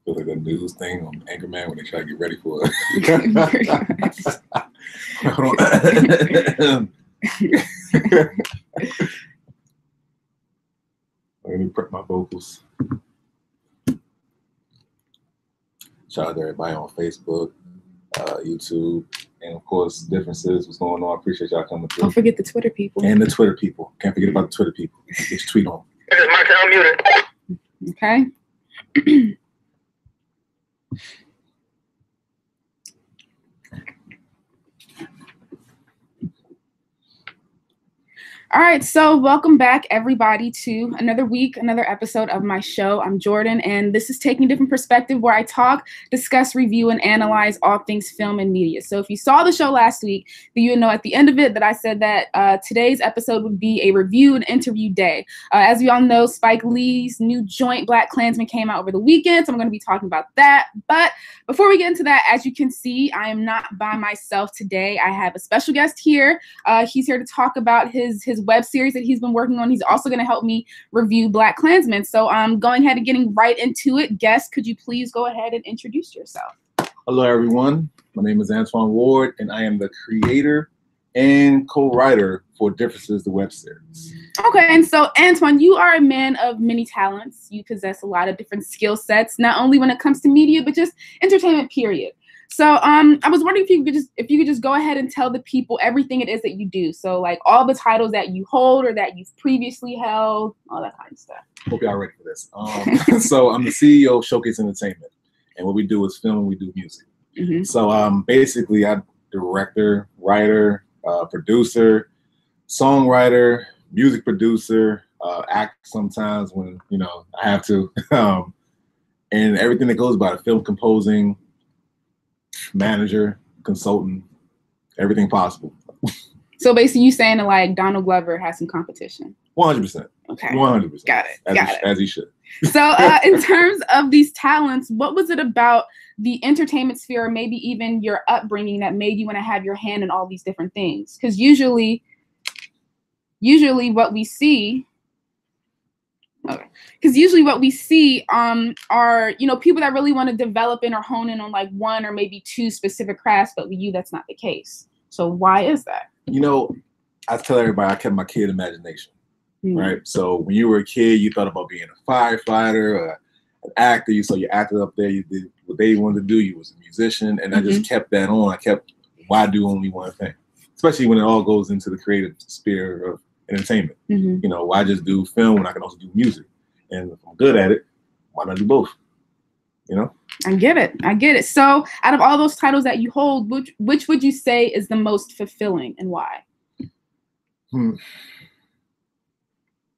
Feel like a news thing on Anchorman when they try to get ready for it. Let me prep my vocals. Shout out to everybody on Facebook, YouTube, and of course, differences. What's going on? I appreciate y'all coming through. Don't forget the Twitter people. And the Twitter people. Can't forget about the Twitter people. Get your tweet on. This is my sound muted. Okay. All right, so welcome back, everybody, to another week, another episode of my show. I'm Jordan, and this is Taking a Different Perspective, where I talk, discuss, review, and analyze all things film and media. So if you saw the show last week, then you know at the end of it that I said that today's episode would be a review and interview day. As we all know, Spike Lee's new joint, BlacKkKlansmen, came out over the weekend, so I'm going to be talking about that. But before we get into that, as you can see, I am not by myself today. I have a special guest here. He's here to talk about his web series that he's been working on. He's also going to help me review BlacKkKlansmen. So I'm going ahead and getting right into it. Guest, could you please go ahead and introduce yourself? Hello, everyone. My name is Antjuan Ward, and I am the creator and co-writer for Differences, the web series. Okay, and so Antjuan, you are a man of many talents. You possess a lot of different skill sets, not only when it comes to media, but just entertainment, period. So I was wondering if you could just go ahead and tell the people everything it is that you do. So like all the titles that you hold or that you've previously held, all that kind of stuff. Hope y'all ready for this. So I'm the CEO of Showcase Entertainment, and what we do is film and we do music. Mm-hmm. So basically I'm director, writer, producer, songwriter, music producer, act sometimes when I have to, and everything that goes by it, film composing, manager, consultant, everything possible. So basically you saying that like Donald Glover has some competition? 100%. Okay. 100%. Got it. As he should. So in terms of these talents, what was it about the entertainment sphere, or maybe even your upbringing, that made you want to have your hand in all these different things? Because usually what we see are people that really want to develop in or hone in on like one or maybe two specific crafts, but with you that's not the case. So why is that? I tell everybody I kept my kid imagination. Right? So when you were a kid, you thought about being a firefighter or an actor. You saw your actor up there, you did what they wanted to do, you was a musician, and I just kept that on. I kept, why do only one thing? Especially when it all goes into the creative sphere of entertainment. Why just do film when I can also do music? And if I'm good at it, why not do both? I get it. So out of all those titles that you hold, which would you say is the most fulfilling, and why?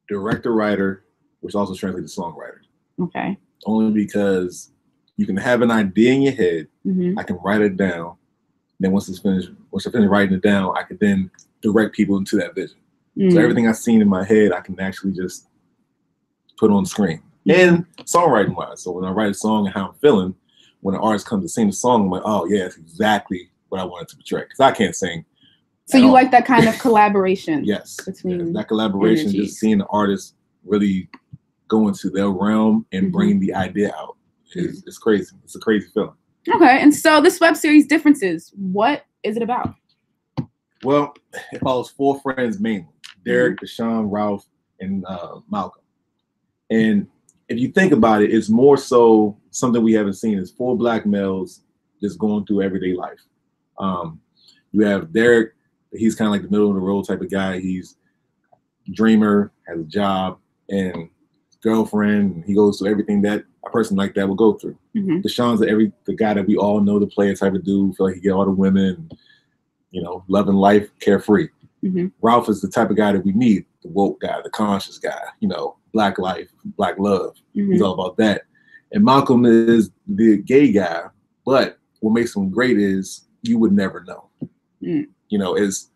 Director, writer, which also translates to songwriter. Okay. Only because you can have an idea in your head, I can write it down, then once I finish writing it down, I can then direct people into that vision. So everything I've seen in my head, I can actually just put on the screen. And songwriting wise, so when I write a song and how I'm feeling, when an artist comes to sing the song, I'm like, oh yeah, that's exactly what I wanted to portray. Because I can't sing. So you like that kind of collaboration? Yes. That collaboration, energies. Just seeing the artist really go into their realm and bring the idea out. It's crazy. It's a crazy feeling. Okay, and so this web series, Differences, what is it about? Well, it follows 4 friends mainly: Derek, Deshaun, Ralph, and Malcolm. And if you think about it, it's more so something we haven't seen. It's 4 black males just going through everyday life. You have Derek. He's kind of like the middle of the road type of guy. He's a dreamer, has a job, and girlfriend. And he goes through everything that a person like that will go through. Deshaun's the guy that we all know, the player type of dude. Feel like he get all the women, loving life, carefree. Ralph is the type of guy that we need, the woke guy, the conscious guy, Black life, Black love. He's all about that. And Malcolm is the gay guy, but what makes him great is you would never know. You know, it's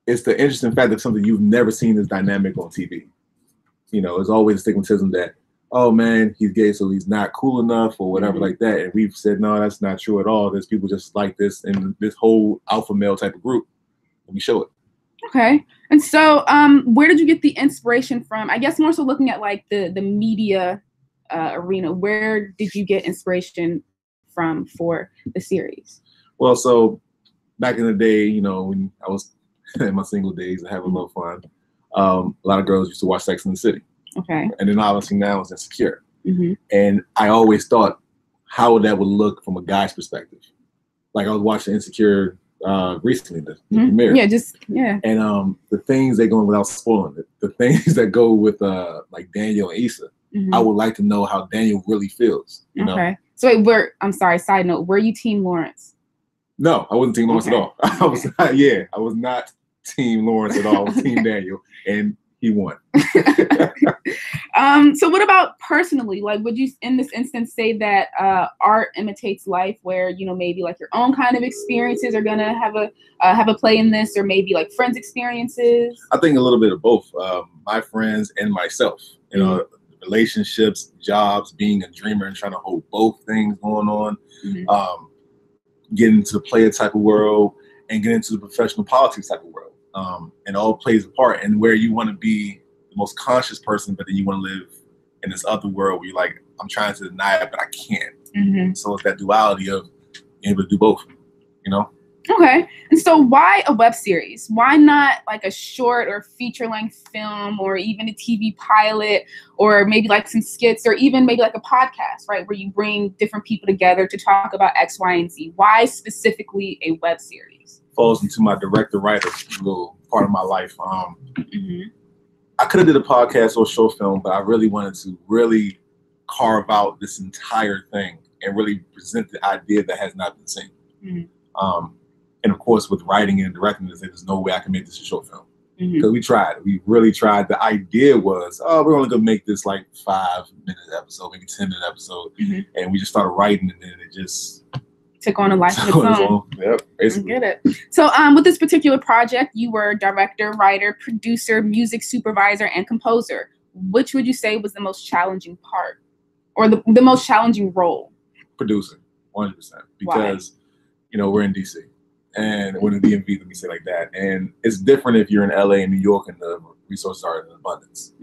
the interesting fact that something you've never seen this dynamic on TV. You know, there's always a stigmatism that, oh man, he's gay, so he's not cool enough or whatever like that. And we've said, no, that's not true at all. There's people just like this in this whole alpha male type of group. And we show it. Okay. And so where did you get the inspiration from? I guess more so looking at like the media arena, where did you get inspiration from for the series? Well, so back in the day, you know, when I was in my single days and having a little fun, a lot of girls used to watch Sex and the City. Okay. And then obviously now it's Insecure. And I always thought how that would look from a guy's perspective. Like I was watching Insecure recently, the premiere. And the things that go in, without spoiling it, the things that go with like Daniel and Issa, I would like to know how Daniel really feels. You know? So wait, I'm sorry, side note, were you Team Lawrence? No, I wasn't Team Lawrence at all. I was not Team Lawrence at all. I was Team Daniel, and he won. So what about personally? Like, would you, in this instance, say that art imitates life, where, you know, maybe like your own kind of experiences are gonna have a play in this, or maybe like friends' experiences? I think a little bit of both. My friends and myself. You know, relationships, jobs, being a dreamer, and trying to hold both things going on. Get into the player type of world and get into the professional politics type of world. And all plays a part. And where you want to be the most conscious person, but then you want to live in this other world where you're like, I'm trying to deny it, but I can't. So it's that duality of being able to do both, you know? Okay. And so why a web series? Why not like a short or feature-length film, or even a TV pilot, or maybe like some skits, or even maybe like a podcast, right? Where you bring different people together to talk about X, Y, and Z. Why specifically a web series? Falls into my director-writer little part of my life. I could have did a podcast or a short film, but I really wanted to really carve out this entire thing and really present the idea that has not been seen. And of course, with writing and directing, there's no way I can make this a short film. Because we tried. We really tried. The idea was, oh, we're only going to make this like 5-minute episode, maybe 10-minute episode. And we just started writing, and then it just took on a life of its own. Yep, basically. I get it. So with this particular project, you were director, writer, producer, music supervisor, and composer. Which would you say was the most challenging part, or the most challenging role? Producing, 100%. Because, you know, we're in DC. And we're in the DMV, let me say like that. And it's different if you're in LA and New York and the resources are in abundance.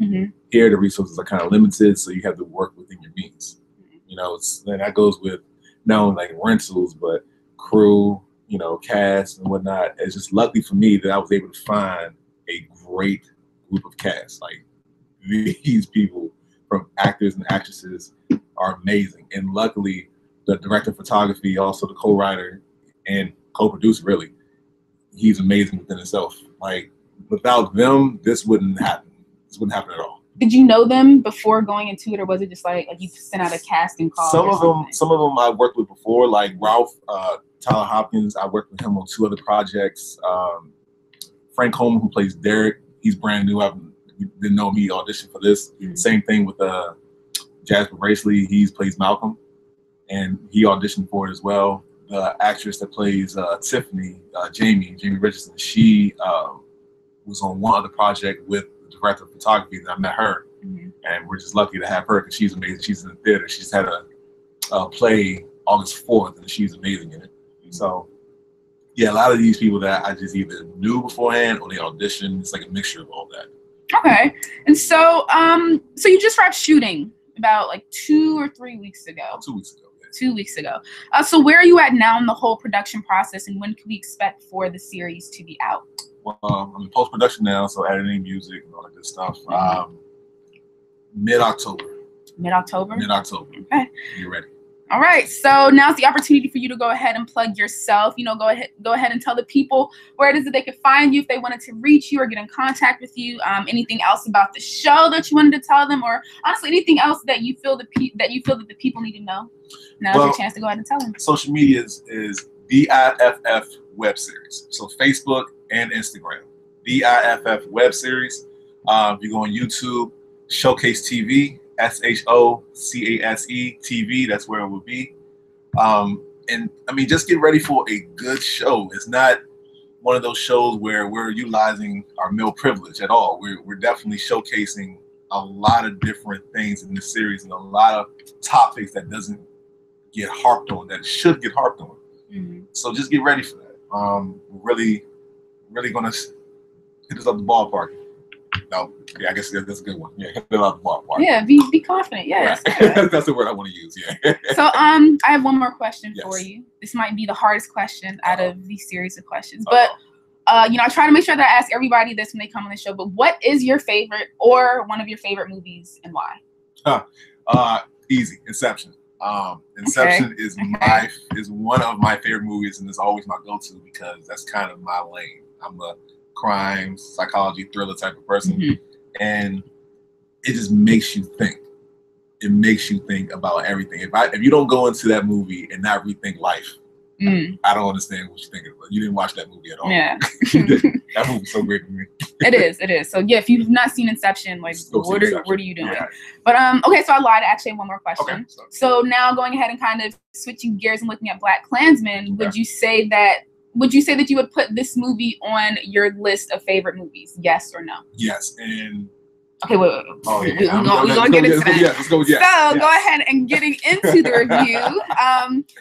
Here, the resources are kind of limited, so you have to work within your means. You know, and that goes with not only like rentals, but crew, you know, cast and whatnot. It's just lucky for me that I was able to find a great group of cast. Like, these people, from actors and actresses, are amazing. And luckily, the director of photography, also the co-writer and co-producer, really, he's amazing within himself. Like, without them, this wouldn't happen. This wouldn't happen at all. Did you know them before going into it, or was it just like you sent out a casting call? Some of them I worked with before, like Ralph, Tyler Hopkins. I worked with him on 2 other projects. Frank Coleman, who plays Derek, he's brand new. I didn't know him. He auditioned for this. Same thing with Jasper Bracely. He plays Malcolm, and he auditioned for it as well. The actress that plays Tiffany, Jamie Richardson, she was on one other project with the director of photography that I met her. And we're just lucky to have her because she's amazing. She's in the theater. She's had a play August 4th, and she's amazing in it. So, yeah, a lot of these people that I just either knew beforehand or they auditioned. It's like a mixture of all that. Okay. And so, so you just wrapped shooting about like 2 or 3 weeks ago. 2 weeks ago. 2 weeks ago. So where are you at now in the whole production process, and when can we expect for the series to be out? Well, I'm in post-production now, so editing music and all that good stuff. Mid-October. Mid-October? Okay. You're ready. All right. So now's the opportunity for you to go ahead and plug yourself. You know, go ahead and tell the people where it is that they could find you if they wanted to reach you or get in contact with you. Anything else about the show that you wanted to tell them, or honestly anything else that you feel that the people need to know. Now's your chance to go ahead and tell them. Social media is BlacKkFF web series. So Facebook and Instagram, BlacKkFF web series. If you go on YouTube, Showcase TV, SHOCASE TV. That's where it will be. And I mean, just get ready for a good show. It's not one of those shows where we're utilizing our male privilege at all. We're definitely showcasing a lot of different things in this series and a lot of topics that doesn't get harped on, that should get harped on. Mm-hmm. So just get ready for that. We're really gonna hit us up the ballpark. No, yeah, I guess that's a good one. Yeah, hit it up the ballpark. Yeah, be confident. Yeah, right. That's the word I want to use. Yeah. So I have one more question for you. This might be the hardest question out of these series of questions, but I try to make sure that I ask everybody this when they come on the show. But what is your favorite or one of your favorite movies and why? Easy. Inception. Inception is one of my favorite movies, and it's always my go-to because that's kind of my lane. I'm a crime, psychology, thriller type of person, and it just makes you think. It makes you think about everything. If you don't go into that movie and not rethink life, I don't understand what you're thinking about. You didn't watch that movie at all. Yeah. That movie's so great to me. It is. So yeah, if you've not seen Inception, like what are you doing? Yeah. But okay, so I lied. I actually have one more question. Okay, so now going ahead and kind of switching gears and looking at BlacKkKlansmen, would you say that you would put this movie on your list of favorite movies? Yes or no? Yes. And okay, wait. Oh, yeah. We're going to get into that. Let's go. Yeah. So go ahead and getting into the review.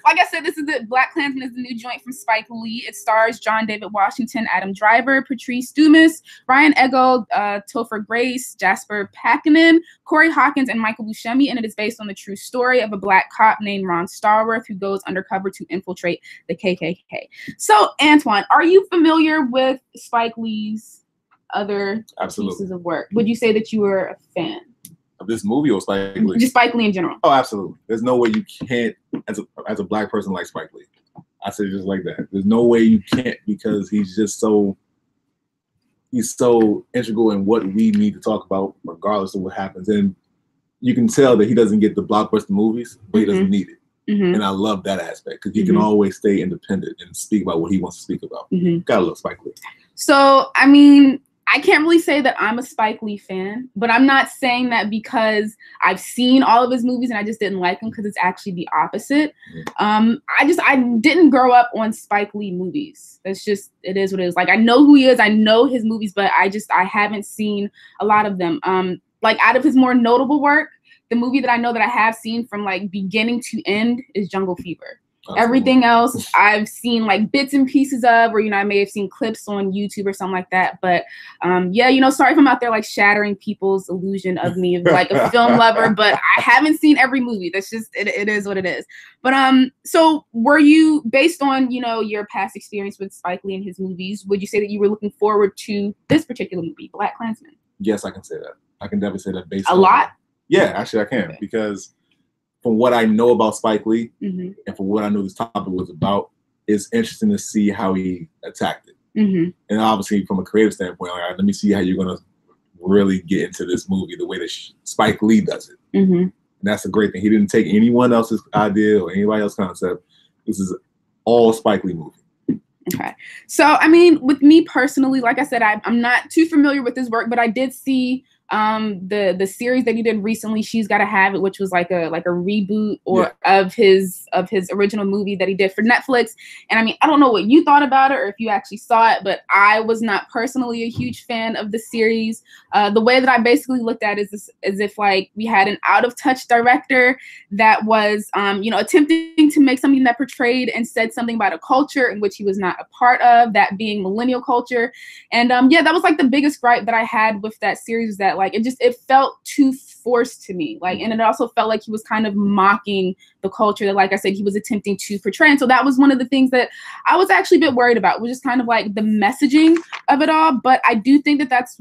Like I said, this is BlacKkKlansmen is the new joint from Spike Lee. It stars John David Washington, Adam Driver, Patrice Dumas, Ryan Eggold, Topher Grace, Jasper Packanen, Corey Hawkins, and Michael Buscemi, and it is based on the true story of a black cop named Ron Starworth who goes undercover to infiltrate the KKK. So, Antjuan, are you familiar with Spike Lee's other pieces of work? Would you say that you were a fan of this movie or Spike Lee? Just Spike Lee in general. Oh, absolutely. There's no way you can't, as a black person, like Spike Lee. I say it just like that. There's no way you can't, because he's so integral in what we need to talk about, regardless of what happens. And you can tell that he doesn't get the blockbuster movies, but he doesn't need it. And I love that aspect, because he can always stay independent and speak about what he wants to speak about. Gotta love Spike Lee. So, I mean, I can't really say that I'm a Spike Lee fan, but I'm not saying that because I've seen all of his movies and I just didn't like them, because it's actually the opposite. I didn't grow up on Spike Lee movies. It is what it is. Like, I know who he is, I know his movies, but I haven't seen a lot of them. Like, out of his more notable work, the movie that I know that I have seen from like beginning to end is Jungle Fever. Everything else I've seen like bits and pieces of, or, I may have seen clips on YouTube or something like that. But sorry if I'm out there like shattering people's illusion of me of like a film lover, but I haven't seen every movie. That's just, it is what it is. But so were you, based on, your past experience with Spike Lee and his movies, would you say that you were looking forward to this particular movie, BlacKkKlansmen? Yes, I can say that. I can definitely say that based on a lot. Yeah, actually I can, because from what I know about Spike Lee and from what I know this topic was about, it's interesting to see how he attacked it. And obviously from a creative standpoint, all right, let me see how you're going to really get into this movie the way that Spike Lee does it. And that's a great thing. He didn't take anyone else's idea or anybody else's concept. This is all Spike Lee movie. Okay. So, I mean, with me personally, like I said, I'm not too familiar with his work, but I did see the series that he did recently, She's Gotta Have It, which was like a reboot of his original movie that he did for Netflix. And I mean, I don't know what you thought about it or if you actually saw it, but I was not personally a huge fan of the series. The way that I basically looked at it is as if like we had an out of touch director that was attempting to make something that portrayed and said something about a culture in which he was not a part of, that being millennial culture. And that was like the biggest gripe that I had with that series, that like it felt too forced to me, like, and it also felt like he was kind of mocking the culture that, like I said, he was attempting to portray. And so that was one of the things that I was actually a bit worried about, was just kind of like the messaging of it all. But I do think that that's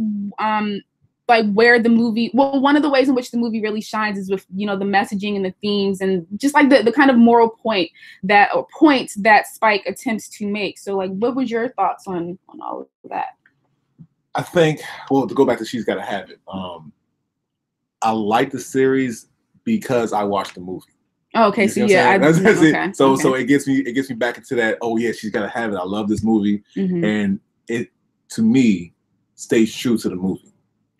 like where the movie, one of the ways in which the movie really shines is with, the messaging and the themes and just like the kind of moral points that Spike attempts to make. So like, what was your thoughts on all of that? I think, to go back to She's Gotta Have It, I like the series because I watched the movie. Oh, okay, so yeah, that's it. So it gets me back into that. Oh yeah, She's Gotta Have It. I love this movie, and it to me stays true to the movie.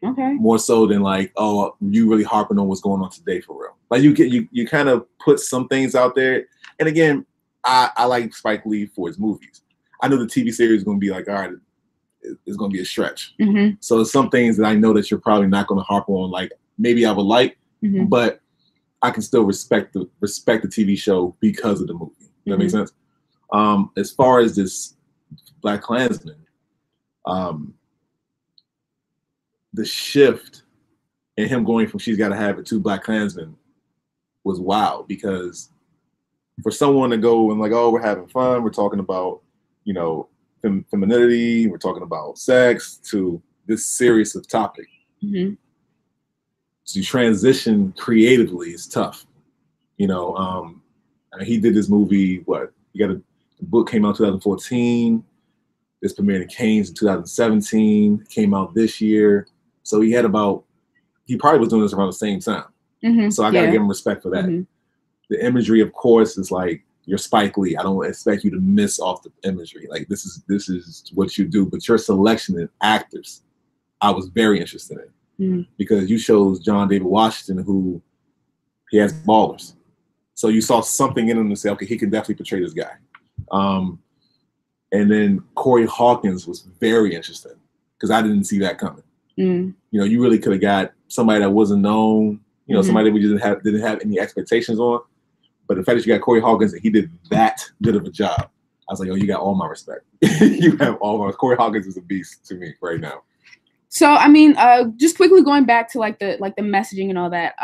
Okay. More so than like, oh, you really harping on what's going on today for real. Like you kind of put some things out there. And again, I like Spike Lee for his movies. I know the TV series is going to be like, all right, it's going to be a stretch. Mm-hmm. So there's some things that I know that you're probably not going to harp on. Like maybe I would like, mm-hmm. but I can still respect the TV show because of the movie. Does that make sense? As far as this BlacKkKlansmen, the shift in him going from She's Gotta Have It to BlacKkKlansmen was wild, because for someone to go and like, oh, we're having fun, we're talking about, femininity, we're talking about sex, to this serious of topic. Mm-hmm. To transition creatively is tough. He did this movie, the book came out in 2014. This premiered in Cannes in 2017, came out this year. So he probably was doing this around the same time. Mm-hmm. So I gotta give him respect for that. Mm-hmm. The imagery, of course, is like, you're Spike Lee. I don't expect you to miss off the imagery. Like this is what you do. But your selection in actors, I was very interested in, because you chose John David Washington, who he has ballers. So you saw something in him to say, okay, he can definitely portray this guy. And then Corey Hawkins was very interesting, because I didn't see that coming. You really could have got somebody that wasn't known, somebody that we didn't have any expectations on. But the fact that you got Corey Hawkins and he did that good of a job, I was like, oh, you got all my respect. You have all my. Corey Hawkins is a beast to me right now. So, I mean, just quickly going back to like the messaging and all that.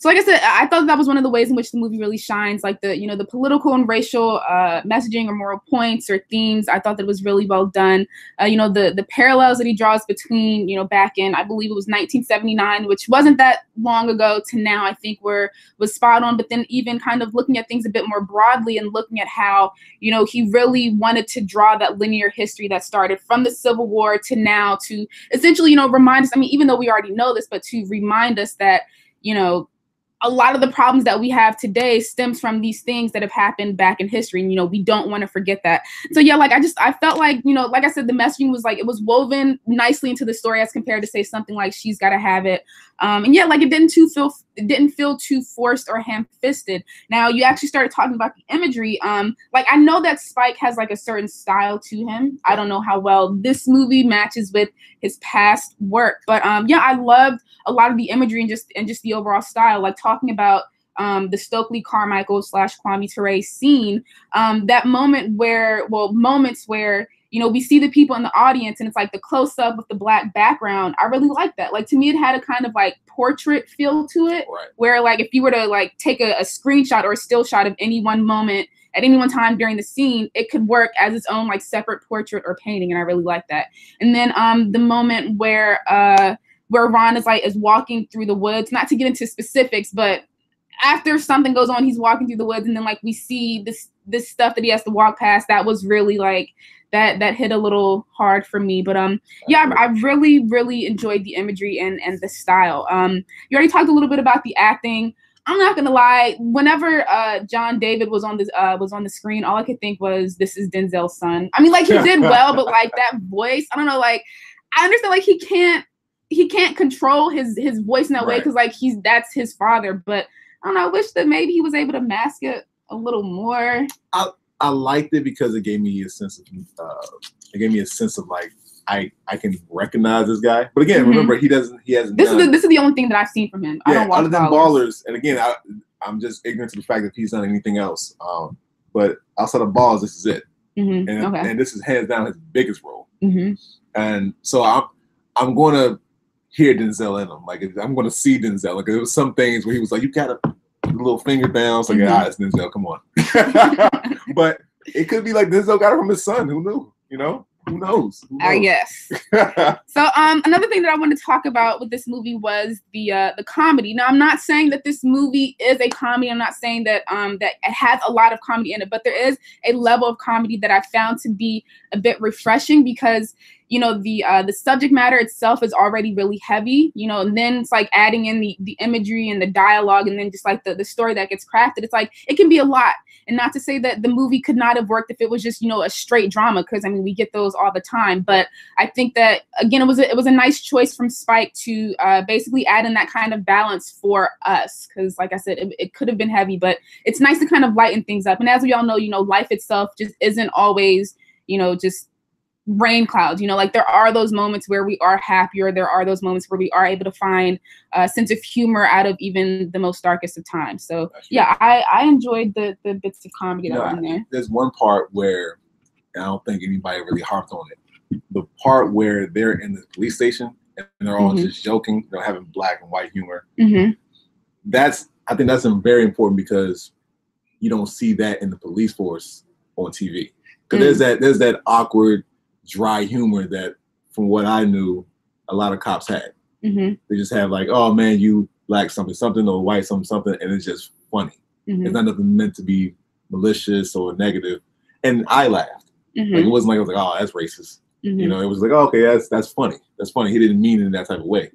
So like I said, I thought that was one of the ways in which the movie really shines, like the political and racial messaging or moral points or themes. I thought that was really well done. The parallels that he draws between, back in, I believe it was 1979, which wasn't that long ago, to now, I think was spot on. But then even kind of looking at things a bit more broadly and looking at how, he really wanted to draw that linear history that started from the Civil War to now, to essentially, remind us, I mean, even though we already know this, but to remind us that, a lot of the problems that we have today stems from these things that have happened back in history. And, we don't want to forget that. So yeah, like I felt like, like I said, the messaging was like, it was woven nicely into the story as compared to say something like She's Gotta Have It. And yeah, like it didn't feel too forced or ham-fisted. Now you actually started talking about the imagery. Like I know that Spike has like a certain style to him. I don't know how well this movie matches with his past work, but yeah, I loved a lot of the imagery and just the overall style, like talking about the Stokely Carmichael / Kwame Ture scene, that moments where, we see the people in the audience and it's like the close up with the black background. I really like that. Like to me, it had a kind of like portrait feel to it, right, where like if you were to like take a screenshot or a still shot of any one moment at any one time during the scene, it could work as its own like separate portrait or painting. And I really like that. And then the moment where Ron is walking through the woods, not to get into specifics, but after something goes on, he's walking through the woods and then like we see this stuff that he has to walk past. That was really like that hit a little hard for me. But yeah, I really, really enjoyed the imagery and the style. You already talked a little bit about the acting. I'm not gonna lie, whenever John David was on the screen, all I could think was, this is Denzel's son. I mean, like he did well, but like that voice, I don't know, like I understand like he can't control his voice in that way, because like that's his father, but I don't know, I wish that maybe he was able to mask it a little more. I liked it because it gave me a sense of like I can recognize this guy. But again, remember he hasn't. This is the only thing that I've seen from him. Yeah, I don't watch other than Ballers. And again, I'm just ignorant to the fact that he's done anything else. But outside of Ballers, this is it. And this is hands down his biggest role. And so I'm going to hear Denzel in him. Like I'm going to see Denzel. Like there was some things where he was like, you got a little finger down. So like, it's Denzel. Come on. But it could be like Denzel got it from his son. Who knew? Who knows? I guess. So another thing that I want to talk about with this movie was the comedy. Now, I'm not saying that this movie is a comedy. I'm not saying that that it has a lot of comedy in it, but there is a level of comedy that I found to be a bit refreshing, because you know, the subject matter itself is already really heavy, you know, and then it's like adding in the imagery and the dialogue, and then just like the story that gets crafted. It's like, it can be a lot. And not to say that the movie could not have worked if it was just, you know, a straight drama, because I mean, we get those all the time. But I think that, again, it was a nice choice from Spike to basically add in that kind of balance for us, because like I said, it could have been heavy, but it's nice to kind of lighten things up. And as we all know, you know, life itself just isn't always, you know, just rain clouds. You know, like there are those moments where we are happier. There are those moments where we are able to find a sense of humor out of even the most darkest of times. So yeah, I enjoyed the bits of comedy that were in there. There's one part where, and I don't think anybody really harped on it, the part where they're in the police station and they're all just joking, you know, having black and white humor. I think that's very important, because you don't see that in the police force on TV. Because there's that awkward, dry humor that, from what I knew, a lot of cops had. They just have like, oh man, you black something something, or white something something, and it's just funny. It's not nothing meant to be malicious or negative. And I laughed. Like, it wasn't like I was like, oh, that's racist. You know, it was like, oh, okay, that's funny. That's funny. He didn't mean it in that type of way.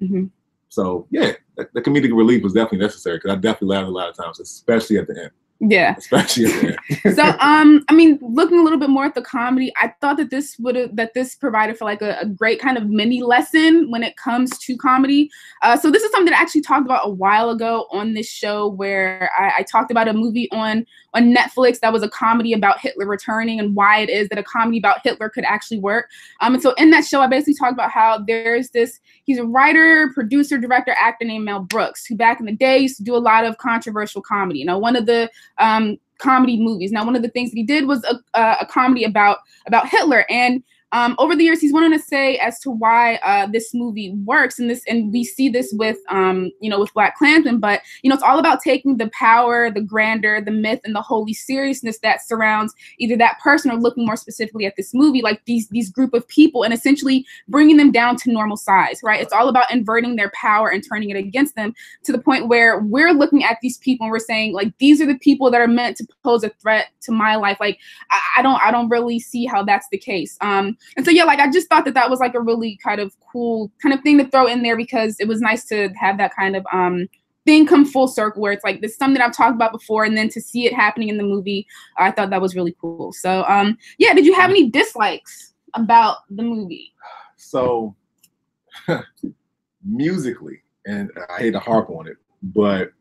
So yeah, the comedic relief was definitely necessary, because I definitely laughed a lot of times, especially at the end. Yeah. Especially at the end. So I mean, looking a little bit more at the comedy, I thought that this provided for like a great kind of mini lesson when it comes to comedy. So this is something that I actually talked about a while ago on this show, where I talked about a movie on Netflix that was a comedy about Hitler returning, and why it is that a comedy about Hitler could actually work. And so in that show, I basically talked about how he's a writer, producer, director, actor named Mel Brooks, who back in the day used to do a lot of controversial comedy. Now, one of the comedy movies. Now, one of the things that he did was a comedy about Hitler, and over the years, he's went on to say as to why this movie works, and we see this with you know, with BlacKkKlansmen. But you know, it's all about taking the power, the grandeur, the myth, and the holy seriousness that surrounds either that person, or looking more specifically at this movie, like these group of people, and essentially bringing them down to normal size. Right? It's all about inverting their power and turning it against them, to the point where we're looking at these people and we're saying, like, these are the people that are meant to pose a threat to my life. Like, I don't really see how that's the case. And so, yeah, like, I just thought that was like a really kind of cool kind of thing to throw in there, because it was nice to have that kind of thing come full circle, where it's like, this is something I've talked about before, and then to see it happening in the movie, I thought that was really cool. So, yeah, did you have any dislikes about the movie? So, musically, and I hate to harp on it, but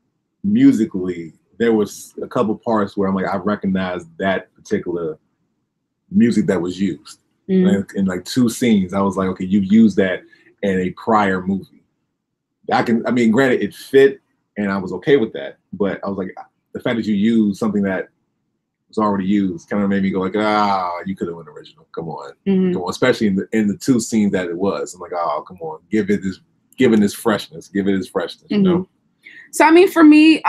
musically, there was a couple parts where I'm like, I recognize that particular music that was used. In like two scenes, I was like, okay, you've used that in a prior movie. I mean, granted, it fit, and I was okay with that, but I was like, the fact that you used something that was already used kind of made me go like, you could have went original. Come on, come on. Especially in the two scenes that it was. I'm like, oh, come on, give it this freshness, you know. So I mean, for me,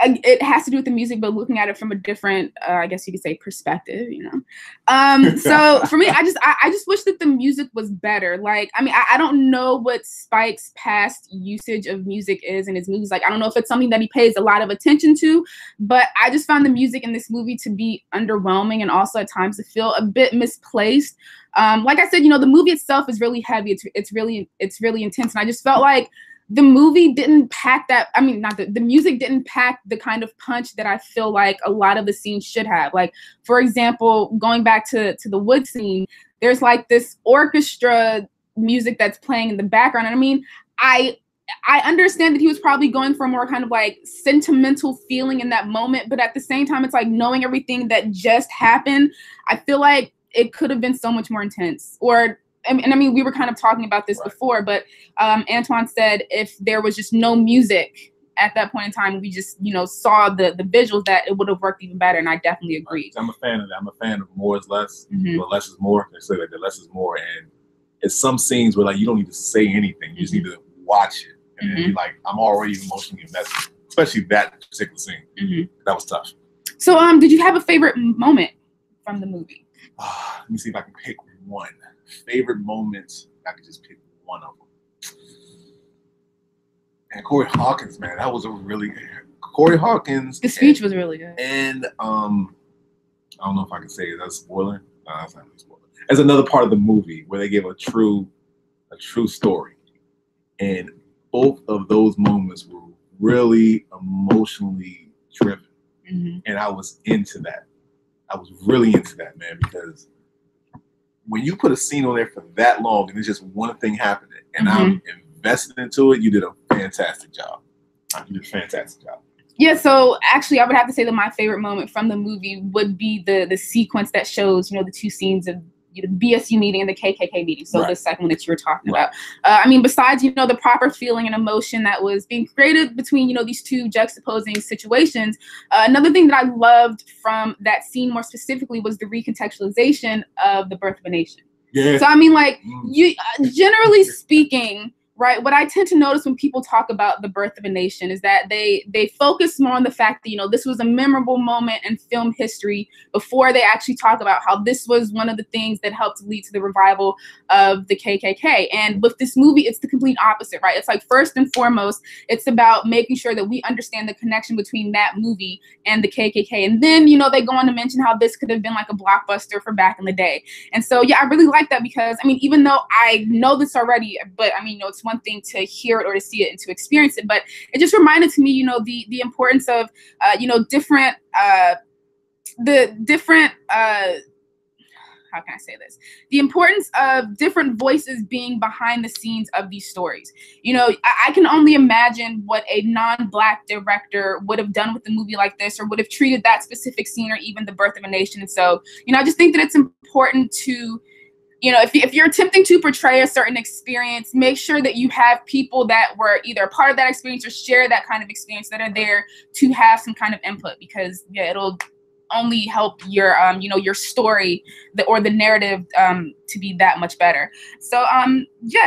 it has to do with the music, but looking at it from a different, I guess you could say, perspective, you know. So for me, I just wish that the music was better. Like, I mean, I don't know what Spike's past usage of music is in his movies. Like, I don't know if it's something that he pays a lot of attention to, but I just found the music in this movie to be underwhelming, and also at times to feel a bit misplaced. Like I said, you know, the movie itself is really heavy. It's really intense, and I just felt like the movie didn't pack that. I mean, the music didn't pack the kind of punch that I feel like a lot of the scenes should have. Like, for example, going back to the wood scene, there's like this orchestra music that's playing in the background. And I mean, I understand that he was probably going for a more kind of like sentimental feeling in that moment, but at the same time, it's like, knowing everything that just happened, I feel like it could have been so much more intense. And I mean, we were kind of talking about this before, but Antjuan said if there was just no music at that point in time, we just, you know, saw the visuals, that it would have worked even better. And I definitely agree. I'm a fan of that. I'm a fan of more is less, but less is more. They say that less is more. And it's some scenes where like you don't need to say anything. You just need to watch it. And then you're like, I'm already emotionally invested, especially that particular scene. That was tough. So did you have a favorite moment from the movie? Let me see if I can pick one. Favorite moments, I could just pick one of them. And Corey Hawkins, man, that was Corey Hawkins. The speech was really good. And I don't know if I can say it. That's a spoiler. No, that's not a spoiler. as another part of the movie where they give a true story, and both of those moments were really emotionally driven, and I was into that. I was really into that, man, because when you put a scene on there for that long and it's just one thing happening, and I'm invested into it, you did a fantastic job. You did a fantastic job. Yeah, so actually I would have to say that my favorite moment from the movie would be the sequence that shows, the two scenes of the BSU meeting and the KKK meeting. So the second one that you were talking about. I mean, besides, the proper feeling and emotion that was being created between, these two juxtaposing situations, another thing that I loved from that scene more specifically was the recontextualization of the birth of a nation. Yeah. So, I mean, like, you generally speaking, right, what I tend to notice when people talk about the birth of a nation is that they focus more on the fact that, this was a memorable moment in film history before they actually talk about how this was one of the things that helped lead to the revival of the KKK. And with this movie, it's the complete opposite, right? It's like, first and foremost, it's about making sure that we understand the connection between that movie and the KKK. And then, they go on to mention how this could have been like a blockbuster for back in the day. And so, yeah, I really like that because, I mean, even though I know this already, but I mean, it's one thing to hear it or to see it and to experience it, but it just reminded to me, the importance of, different, how can I say this? The importance of different voices being behind the scenes of these stories. I can only imagine what a non-Black director would have done with a movie like this, or would have treated that specific scene, or even the birth of a nation. And so, I just think that it's important to, if you're attempting to portray a certain experience, make sure that you have people that were either a part of that experience or share that kind of experience, that are there to have some kind of input, because it'll only help your your story or the narrative to be that much better. So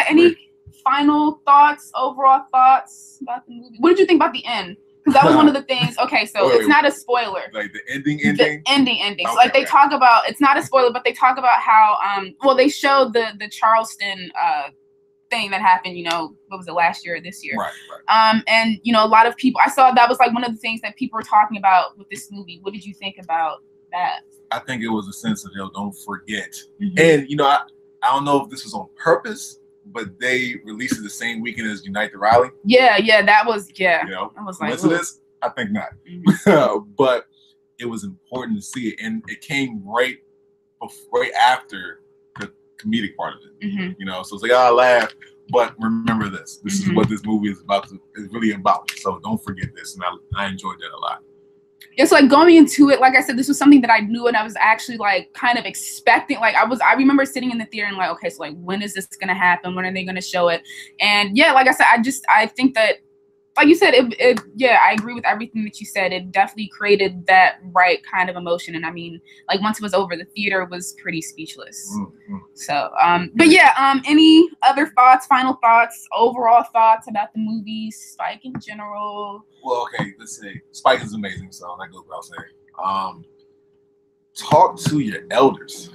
any final thoughts, overall thoughts about the movie? What did you think about the end? Because that was one of the things. Okay, so it's not a spoiler. Like the ending. The ending. Okay, so like they talk about, it's not a spoiler, but they talk about how they showed the Charleston thing that happened. What was it, last year or this year? Right. And a lot of people, I saw that was like one of the things that people were talking about with this movie. What did you think about that? I think it was a sense of don't forget. And I don't know if this was on purpose, but they released it the same weekend as Unite the Rally. Yeah, that was, I was like, coincidence? I think not. But it was important to see it, and it came right after the comedic part of it. So it's like, I laugh, but remember this. This is what this movie is really about. So don't forget this, and I enjoyed that a lot. Yeah, so like going into it, like I said, this was something that I knew, and I was actually like kind of expecting. Like I remember sitting in the theater and like, okay, so like, when is this gonna happen? When are they gonna show it? And yeah, like I said, I think that, like you said, I agree with everything that you said. It definitely created that right kind of emotion. And I mean, like, once it was over, the theater was pretty speechless. So, but yeah, any other thoughts, final thoughts, overall thoughts about the movie, Spike in general? Well, okay, let's say Spike is amazing, so that goes without saying. Talk to your elders.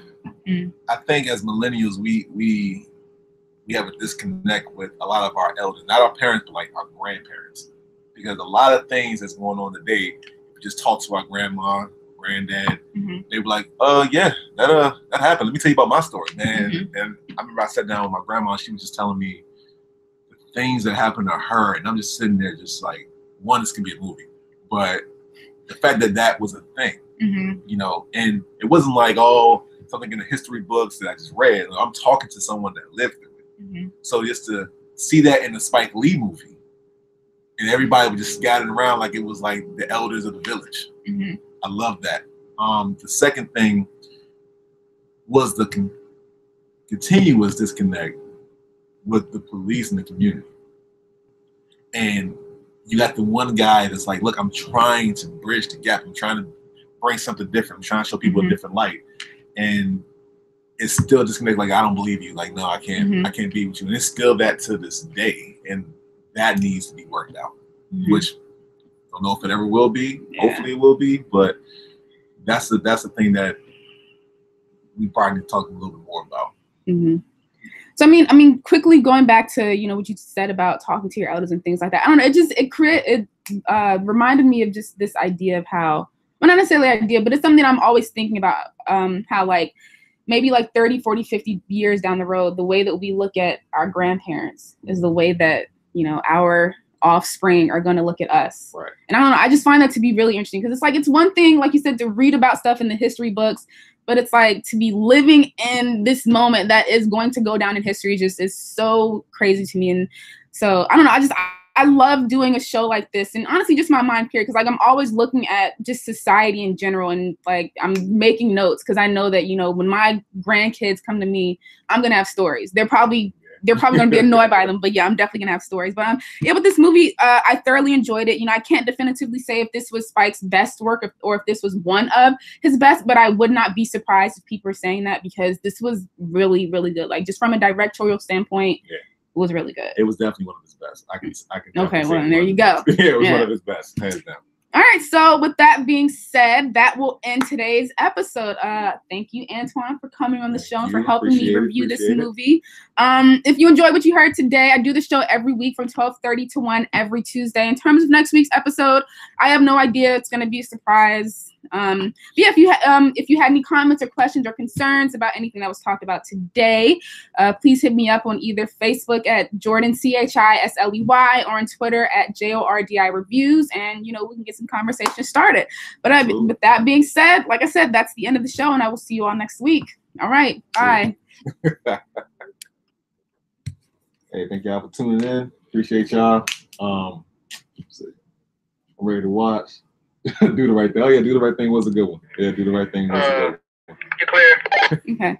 I think as millennials, we have a disconnect with a lot of our elders, not our parents, but like our grandparents, because a lot of things that's going on today, if you just talk to our grandma, granddad, they were like, yeah, that happened. Let me tell you about my story, man. And I remember I sat down with my grandma, and she was just telling me the things that happened to her, and I'm just sitting there just like, one, this can be a movie, but the fact that was a thing, and it wasn't like, something in the history books that I just read. I'm talking to someone that lived through it. So just to see that in the Spike Lee movie, and everybody was just scattered around like it was like the elders of the village. I love that. The second thing was the continuous disconnect with the police and the community. And you got the one guy that's like, look, I'm trying to bridge the gap. I'm trying to bring something different. I'm trying to show people a different light. And it's still disconnected. Like, I don't believe you. Like, no, I can't. I can't be with you. And it's still that to this day, and that needs to be worked out. Which I don't know if it ever will be. Hopefully, it will be. But that's the thing that we probably need to talk a little bit more about. So I mean, quickly going back to what you said about talking to your elders and things like that. I don't know. It reminded me of just this idea of how, well, not necessarily idea, but it's something I'm always thinking about. How like, maybe like 30, 40, 50 years down the road, the way that we look at our grandparents is the way that, you know, our offspring are going to look at us. Right. And I don't know, I just find that to be really interesting because it's like, it's one thing, like you said, to read about stuff in the history books, but it's like to be living in this moment that is going to go down in history just is so crazy to me. And so I don't know, I love doing a show like this, and honestly just my mind period, because like I'm always looking at just society in general, and like I'm making notes because I know that, you know, when my grandkids come to me, I'm gonna have stories. They're probably gonna be annoyed by them, but yeah, I'm definitely gonna have stories. But yeah, with this movie, I thoroughly enjoyed it. You know, I can't definitively say if this was Spike's best work or if this was one of his best, but I would not be surprised if people are saying that, because this was really, really good. Like just from a directorial standpoint. Yeah. It was really good. It was definitely one of his best. I can okay, well, and there you go. Yeah, it was one of his best, hands down. All right, so with that being said, that will end today's episode. Thank you, Antjuan, for coming on the show and for helping me review this movie. If you enjoyed what you heard today, I do the show every week from 12:30 to 1 every Tuesday. In terms of next week's episode, I have no idea. It's going to be a surprise. But yeah, if you had any comments or questions or concerns about anything that was talked about today, please hit me up on either Facebook at Jordan CHISLEY or on Twitter at JORDI Reviews, and you know, we can get some conversation started. But with that being said, like I said, that's the end of the show, and I will see you all next week. All right, bye. Hey, thank y'all for tuning in. Appreciate y'all. I'm ready to watch. Do the Right Thing. Oh yeah, Do the Right Thing was a good one. Yeah, Do the Right Thing was a good one. You're clear. Okay.